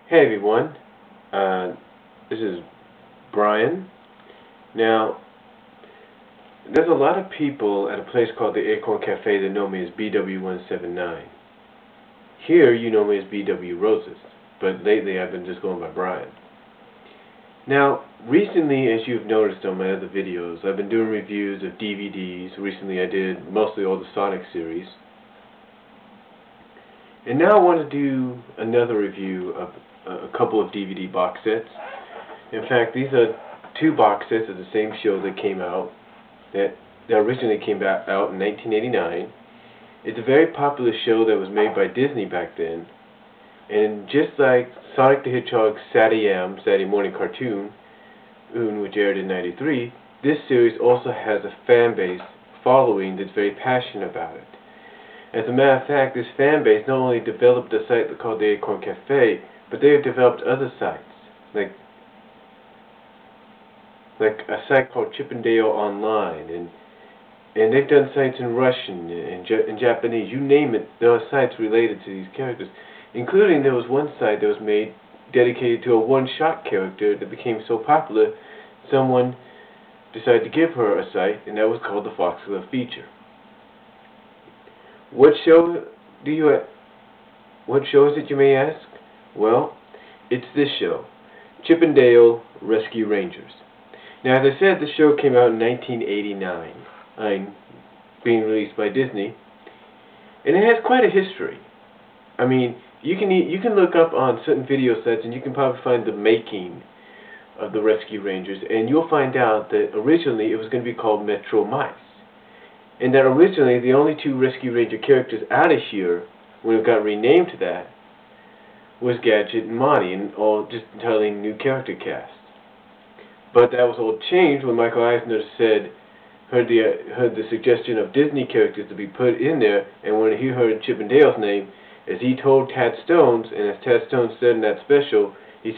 Hey everyone, this is Brian. Now, there's a lot of people at a place called the Acorn Cafe that know me as BW179. Here you know me as BW Roses, but lately I've been just going by Brian. Now, recently, as you've noticed on my other videos, I've been doing reviews of DVDs. Recently I did mostly all the Sonic series. And now I want to do another review of a couple of DVD box sets. In fact, these are two box sets of the same show that came out, that originally came out in 1989. It's a very popular show that was made by Disney back then. And just like Sonic the Hedgehog's Saturday morning cartoon, which aired in '93, this series also has a fan base following that's very passionate about it. As a matter of fact, this fan base not only developed a site called the Acorn Cafe, but they have developed other sites, like a site called Chippendale Online, and they've done sites in Russian and Japanese, you name it. There are sites related to these characters, including there was one site that was made dedicated to a one-shot character that became so popular, someone decided to give her a site, and that was called the Foxglove Feature. What show is it, you may ask? Well, it's this show, Chippendale Rescue Rangers. Now, as I said, the show came out in 1989, being released by Disney, and it has quite a history. I mean, you can look up on certain video sites, and you can probably find the making of the Rescue Rangers, and you'll find out that originally it was going to be called Metro Mice. And that originally the only two Rescue Ranger characters out of here, when it got renamed to that, was Gadget and Monty, and all just entirely new character cast. But that was all changed when Michael Eisner heard the suggestion of Disney characters to be put in there, and when he heard Chippendale's name, as he told Tad Stones, and as Tad Stones said in that special, he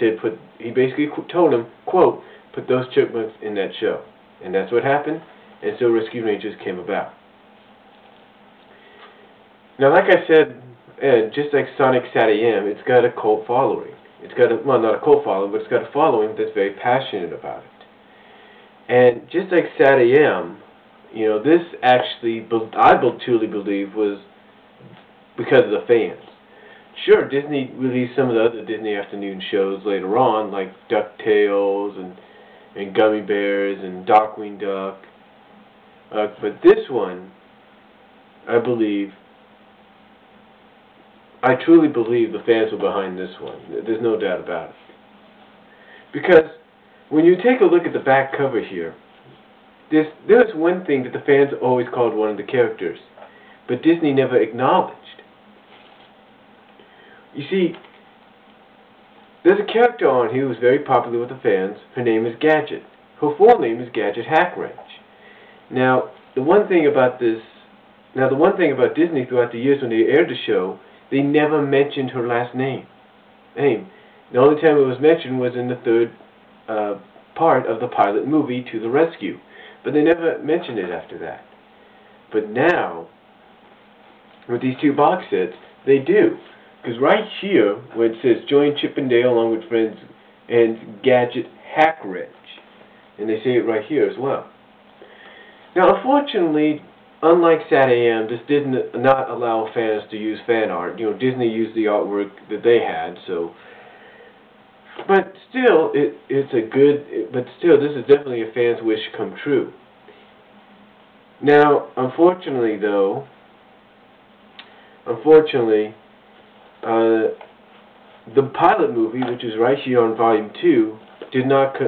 basically told him, quote, "Put those chipmunks in that show." And that's what happened. And so Rescue Rangers came about. Now, like I said, just like Sonic Sat-AM, it's got a cult following. It's got not a cult following, but it's got a following that's very passionate about it. And just like Sat-AM, this actually, I truly believe, was because of the fans. Sure, Disney released some of the other Disney afternoon shows later on, like DuckTales and Gummy Bears and Darkwing Duck. But this one, I truly believe the fans were behind this one. There's no doubt about it. Because when you take a look at the back cover here, there's one thing that the fans always called one of the characters, but Disney never acknowledged. You see, there's a character on here who's very popular with the fans. Her name is Gadget. Her full name is Gadget Hackwrench. Now, the one thing about Disney throughout the years when they aired the show, they never mentioned her last name. The only time it was mentioned was in the third part of the pilot movie, To the Rescue. But they never mentioned it after that. But now, with these two box sets, they do. Because right here, where it says, "Join Chippendale along with friends and Gadget Hackwrench," and they say it right here as well. Now, unfortunately, unlike Sat-AM, this did not allow fans to use fan art. Disney used the artwork that they had, so. But still, this is definitely a fan's wish come true. Now, unfortunately, the pilot movie, which is right here on Volume 2,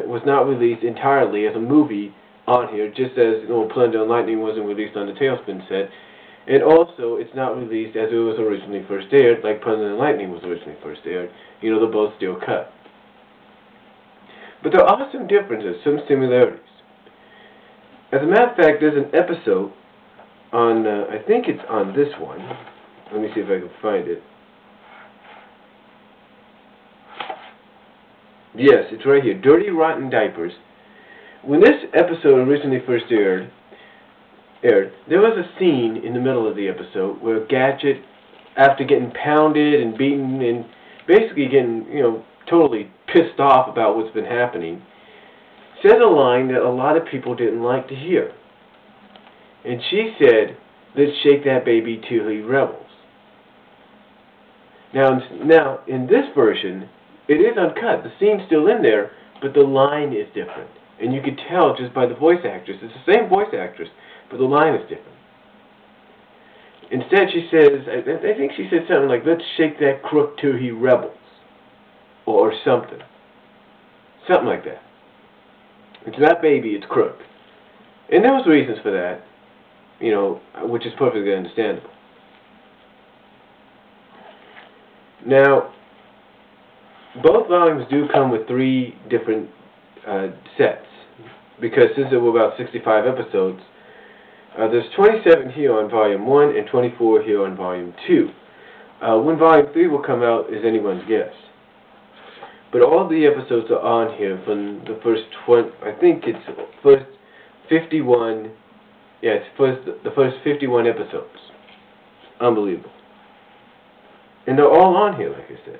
was not released entirely as a movie on here, just as Plunder and Lightning wasn't released on the Tailspin set, and also it's not released as it was originally first aired, like Plunder and Lightning was originally first aired. They're both still cut. But there are some differences, some similarities. As a matter of fact, there's an episode on, I think it's on this one. Let me see if I can find it. Yes, it's right here, Dirty Rotten Diapers. When this episode originally first aired, there was a scene in the middle of the episode where Gadget, after getting pounded and beaten and basically getting, totally pissed off about what's been happening, says a line that a lot of people didn't like to hear. And she said, "Let's shake that baby till he rebels." Now, in this version, it is uncut. The scene's still in there, but the line is different. And you could tell just by the voice actress. It's the same voice actress, but the line is different. Instead, she says, I think she said something like, "Let's shake that crook till he rebels." Or something. Something like that. It's not baby, it's crook. And there was reasons for that, you know, which is perfectly understandable. Now, both volumes do come with 3 different sets, because since there were about 65 episodes, there's 27 here on Volume 1 and 24 here on Volume 2. When Volume 3 will come out is anyone's guess. But all the episodes are on here from the first I think it's first 51, yeah, it's the first 51 episodes. Unbelievable. And they're all on here, like I said.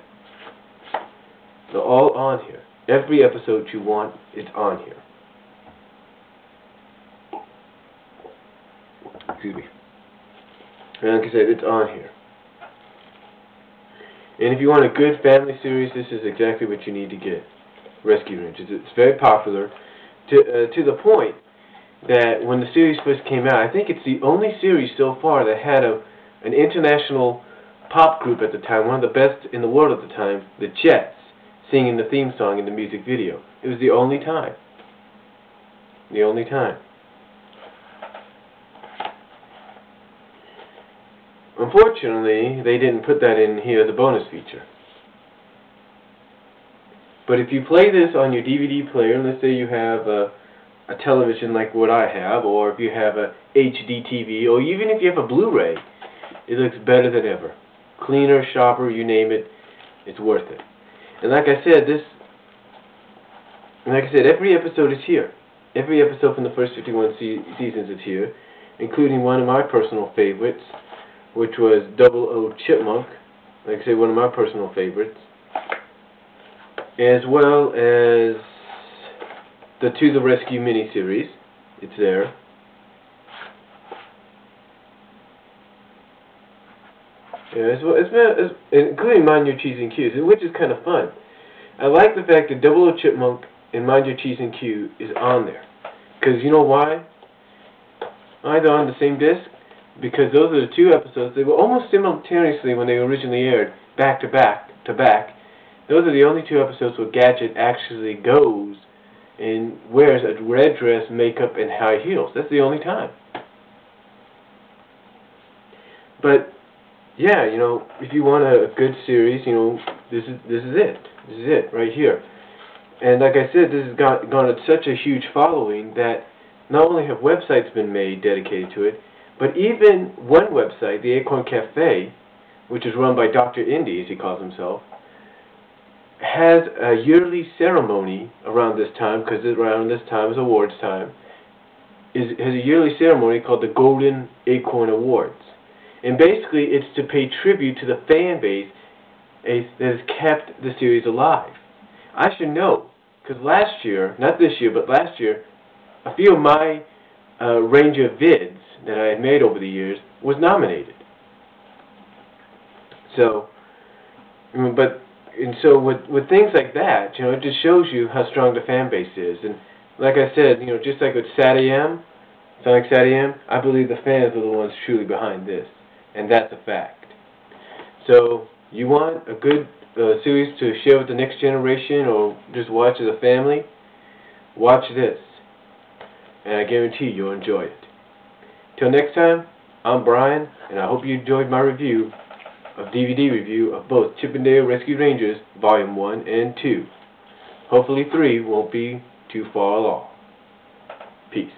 They're all on here. Every episode you want is on here. Excuse me. And like I said, it's on here. And if you want a good family series, this is exactly what you need to get. Rescue Rangers. It's very popular to the point that when the series first came out, I think it's the only series so far that had an international pop group at the time, one of the best in the world at the time, the Jets, singing the theme song in the music video. It was the only time. The only time. Unfortunately, they didn't put that in here as a bonus feature. But if you play this on your DVD player, let's say you have a television like what I have, or if you have a HD TV, or even if you have a Blu-ray, it looks better than ever. Cleaner, sharper, you name it, it's worth it. And like I said, every episode is here. Every episode from the first 51 seasons is here, including one of my personal favorites, which was 00 Chipmunk, like I say, one of my personal favorites, as well as the To the Rescue miniseries. It's there. Yeah, as including Mind Your Cheese and Q's, which is kind of fun. I like the fact that 00 Chipmunk and Mind Your Cheese and Q is on there. Because you know why? Either on the same disc, because those are the 2 episodes. They were almost simultaneously when they originally aired, back to back to back. Those are the only 2 episodes where Gadget actually goes and wears a red dress, makeup, and high heels. That's the only time. But yeah, you know, if you want a good series, you know, this is it. This is it right here. And like I said, this has garnered such a huge following that not only have websites been made dedicated to it, but even one website, the Acorn Cafe, which is run by Dr. Indy, as he calls himself, has a yearly ceremony around this time, because around this time is awards time, has a yearly ceremony called the Golden Acorn Awards. And basically it's to pay tribute to the fan base that has kept the series alive. I should know, because last year, not this year, but last year, a few of my Ranger vids that I had made over the years was nominated. So, so with things like that, you know, it just shows you how strong the fan base is. And like I said, you know, just like with Sonic SatAM, I believe the fans are the ones truly behind this, and that's a fact. So, you want a good series to share with the next generation, or just watch as a family? Watch this, and I guarantee you'll enjoy it. Till next time, I'm Brian, and I hope you enjoyed my DVD review of both Chip 'n Dale Rescue Rangers Volume 1 and 2. Hopefully 3 won't be too far along. Peace.